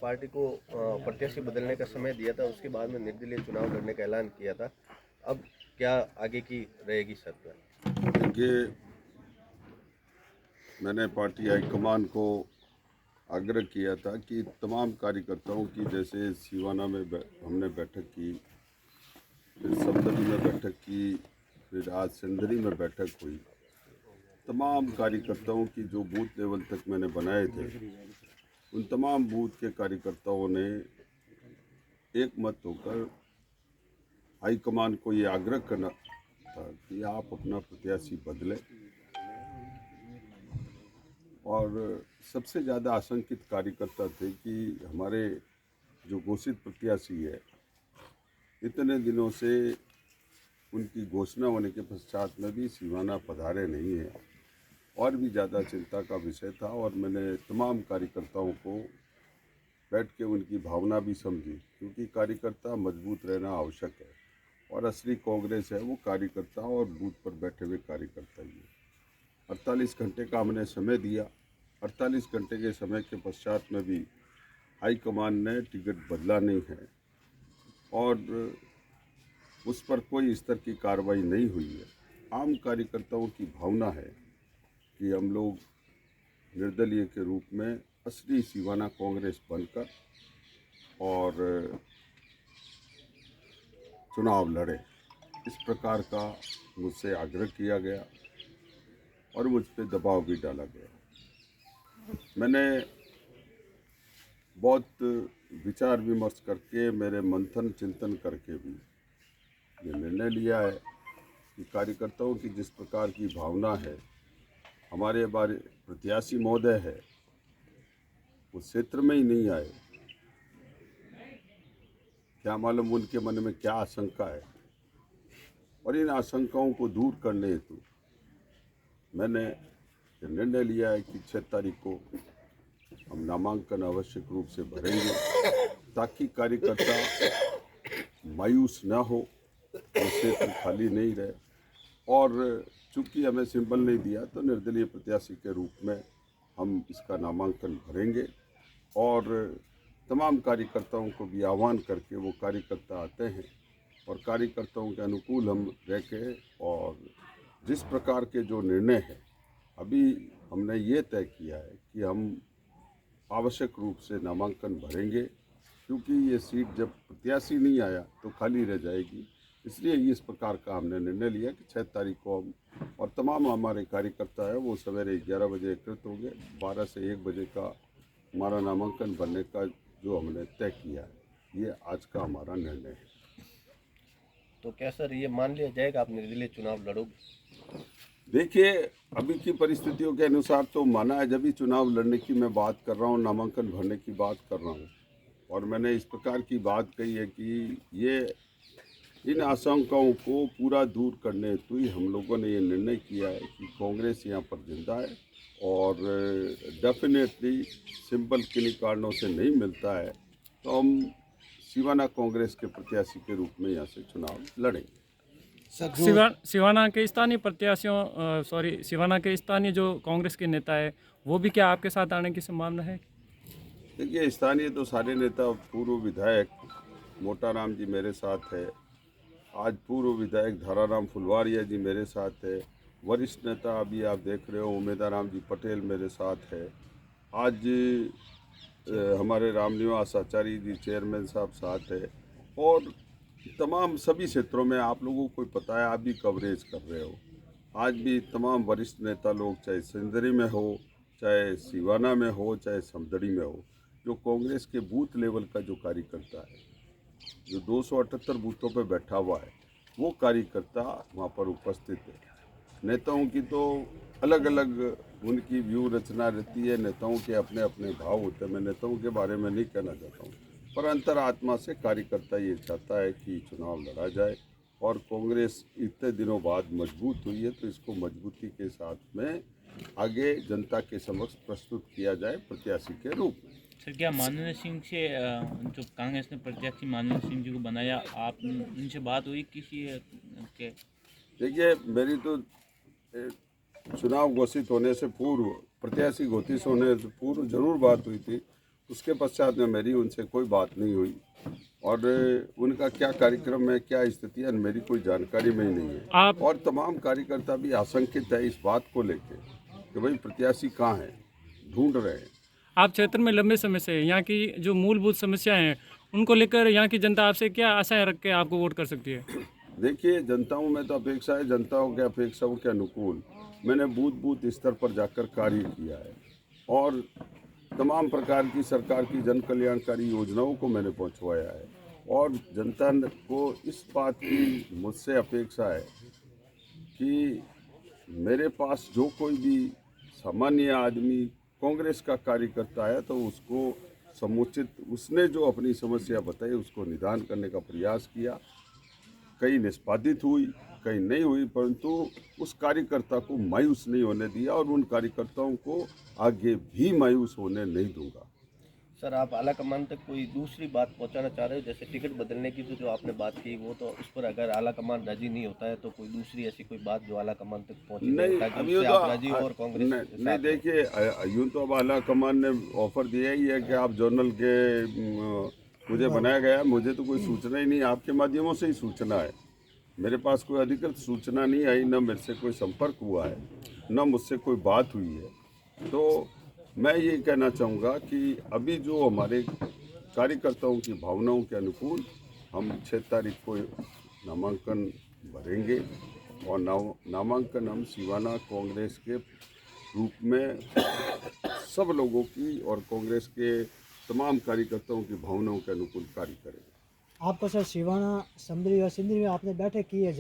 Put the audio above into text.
Party को प्रत्याशी बदलने का समय दिया था, उसके बाद में निर्दलीय चुनाव लड़ने का ऐलान किया था। अब क्या आगे की रहेगी सरकार? देखिए, मैंने पार्टी हाईकमान को आग्रह किया था कि तमाम कार्यकर्ताओं की, जैसे सिवाना में हमने बैठक की, फिर सब्तरी में बैठक की, फिर आज सिंदरी में बैठक हुई। तमाम कार्यकर्ताओं की जो बूथ लेवल तक मैंने बनाए थे, उन तमाम बूथ के कार्यकर्ताओं ने एक मत होकर हाईकमान को ये आग्रह करना था कि आप अपना प्रत्याशी बदलें। और सबसे ज़्यादा आशंकित कार्यकर्ता थे कि हमारे जो घोषित प्रत्याशी है, इतने दिनों से उनकी घोषणा होने के पश्चात में भी सिवाना पधारे नहीं है, और भी ज़्यादा चिंता का विषय था। और मैंने तमाम कार्यकर्ताओं को बैठ के उनकी भावना भी समझी, क्योंकि कार्यकर्ता मजबूत रहना आवश्यक है, और असली कांग्रेस है वो कार्यकर्ता और बूथ पर बैठे हुए कार्यकर्ता ही है। 48 घंटे का हमने समय दिया। 48 घंटे के समय के पश्चात में भी हाईकमान ने टिकट बदला नहीं है, और उस पर कोई इस तरह की कार्रवाई नहीं हुई है। आम कार्यकर्ताओं की भावना है कि हम लोग निर्दलीय के रूप में असली सिवाना कांग्रेस बनकर और चुनाव लड़े। इस प्रकार का मुझसे आग्रह किया गया और मुझ पर दबाव भी डाला गया। मैंने बहुत विचार विमर्श करके, मेरे मंथन चिंतन करके भी ये निर्णय लिया है कि कार्यकर्ताओं की जिस प्रकार की भावना है, हमारे बारे प्रत्याशी महोदय है वो क्षेत्र में ही नहीं आए। क्या मालूम उनके मन में क्या आशंका है, और इन आशंकाओं को दूर करने हेतु मैंने निर्णय लिया है कि 6 तारीख को हम नामांकन आवश्यक रूप से भरेंगे, ताकि कार्यकर्ता मायूस न हो, वो क्षेत्र खाली नहीं रहे। और चूंकि हमें सिंबल नहीं दिया, तो निर्दलीय प्रत्याशी के रूप में हम इसका नामांकन भरेंगे, और तमाम कार्यकर्ताओं को भी आह्वान करके वो कार्यकर्ता आते हैं, और कार्यकर्ताओं के अनुकूल हम रह के, और जिस प्रकार के जो निर्णय है, अभी हमने ये तय किया है कि हम आवश्यक रूप से नामांकन भरेंगे, क्योंकि ये सीट जब प्रत्याशी नहीं आया तो खाली रह जाएगी। इसलिए इस प्रकार का हमने निर्णय लिया कि 6 तारीख को हम, और तमाम हमारे कार्यकर्ता है वो सवेरे 11 बजे एकत्रित होंगे। 12 से 1 बजे का हमारा नामांकन भरने का जो हमने तय किया है, ये आज का हमारा निर्णय है। तो क्या सर ये मान लिया जाएगा आप निर्दलीय चुनाव लड़ोगे? देखिए, अभी की परिस्थितियों के अनुसार तो माना है, जब भी चुनाव लड़ने की मैं बात कर रहा हूँ, नामांकन भरने की बात कर रहा हूँ, और मैंने इस प्रकार की बात कही है कि ये इन आशंकाओं को पूरा दूर करने हेतु ही हम लोगों ने ये निर्णय किया है कि कांग्रेस यहाँ पर जिंदा है, और डेफिनेटली सिंबल किन्हीं कारणों से नहीं मिलता है तो हम सिवाना कांग्रेस के प्रत्याशी के रूप में यहाँ से चुनाव लड़ेंगे। सिवाना के स्थानीय प्रत्याशियों सिवाना के स्थानीय जो कांग्रेस के नेता है, वो भी क्या आपके साथ आने की संभावना है? देखिए, स्थानीय तो सारे नेता, पूर्व विधायक मोटाराम जी मेरे साथ है, आज पूर्व विधायक धाराराम फुलवारिया जी मेरे साथ है, वरिष्ठ नेता अभी आप देख रहे हो उमेदाराम जी पटेल मेरे साथ है, आज हमारे रामनिवास आचार्य जी चेयरमैन साहब साथ है, और तमाम सभी क्षेत्रों में आप लोगों को पता है, आप भी कवरेज कर रहे हो। आज भी तमाम वरिष्ठ नेता लोग, चाहे सिंदरी में हो, चाहे सिवाना में हो, चाहे समदड़ी में हो, जो कांग्रेस के बूथ लेवल का जो कार्यकर्ता है, जो 278 बूथों पर बैठा हुआ है, वो कार्यकर्ता वहाँ पर उपस्थित है। नेताओं की तो अलग अलग उनकी व्यू रचना रहती है, नेताओं के अपने अपने भाव होते हैं, मैं नेताओं के बारे में नहीं कहना चाहता हूँ, पर अंतरात्मा से कार्यकर्ता ये चाहता है कि चुनाव लड़ा जाए, और कांग्रेस इतने दिनों बाद मजबूत हुई है, तो इसको मजबूती के साथ में आगे जनता के समक्ष प्रस्तुत किया जाए प्रत्याशी के रूप में। सर, क्या माननीय सिंह से जो कांग्रेस ने प्रत्याशी माननीय सिंह जी को बनाया, आप उनसे बात हुई किसी के? देखिए, मेरी तो चुनाव घोषित होने से पूर्व, प्रत्याशी घोषित होने से पूर्व जरूर बात हुई थी, उसके पश्चात में मेरी उनसे कोई बात नहीं हुई और उनका क्या कार्यक्रम है, क्या स्थिति है, मेरी कोई जानकारी में ही नहीं है। आप और तमाम कार्यकर्ता भी आशंकित है इस बात को लेकर कि भाई प्रत्याशी कहाँ है, ढूंढ रहे हैं। आप क्षेत्र में लंबे समय से यहाँ की जो मूलभूत समस्याएं हैं उनको लेकर यहाँ की जनता आपसे क्या आशाएं रख के आपको वोट कर सकती है? देखिए, जनताओं में तो अपेक्षा है, जनताओं के अपेक्षाओं के अनुकूल मैंने बूथ बूथ स्तर पर जाकर कार्य किया है और तमाम प्रकार की सरकार की जन कल्याणकारी योजनाओं को मैंने पहुंचवाया है और जनता को इस बात की मुझसे अपेक्षा है कि मेरे पास जो कोई भी सामान्य आदमी कांग्रेस का कार्यकर्ता है तो उसको समुचित, उसने जो अपनी समस्या बताई उसको निदान करने का प्रयास किया। कई निष्पादित हुई, कहीं नहीं हुई, परंतु उस कार्यकर्ता को मायूस नहीं होने दिया और उन कार्यकर्ताओं को आगे भी मायूस होने नहीं दूंगा। सर, आप आला कमान तक कोई दूसरी बात पहुंचाना चाह रहे हो? जैसे टिकट बदलने की तो जो आपने बात की वो तो उस पर अगर आला कमान राजी नहीं होता है तो कोई दूसरी ऐसी कोई बात जो आला कमान तक पहुंची नहीं, ताकि अभी उससे तो आप राजी हो और कांग्रेस के नहीं, साथ हो? देखिए, यूं तो अब आला कमान ने ऑफर दिया ही है कि आप जनरल के मुझे बनाया गया है, मुझे तो कोई सूचना ही नहीं, आपके माध्यमों से ही सूचना है। मेरे पास कोई अधिकृत सूचना नहीं आई, न मेरे से कोई संपर्क हुआ है, न मुझसे कोई बात हुई है। तो मैं ये कहना चाहूँगा कि अभी जो हमारे कार्यकर्ताओं की भावनाओं के अनुकूल हम 6 तारीख को नामांकन भरेंगे और नामांकन हम सिवाना कांग्रेस के रूप में सब लोगों की और कांग्रेस के तमाम कार्यकर्ताओं की भावनाओं के अनुकूल कार्य करेंगे। आपको सर सिवाना, समदरी और सिंदरी में आपने बैठक की है।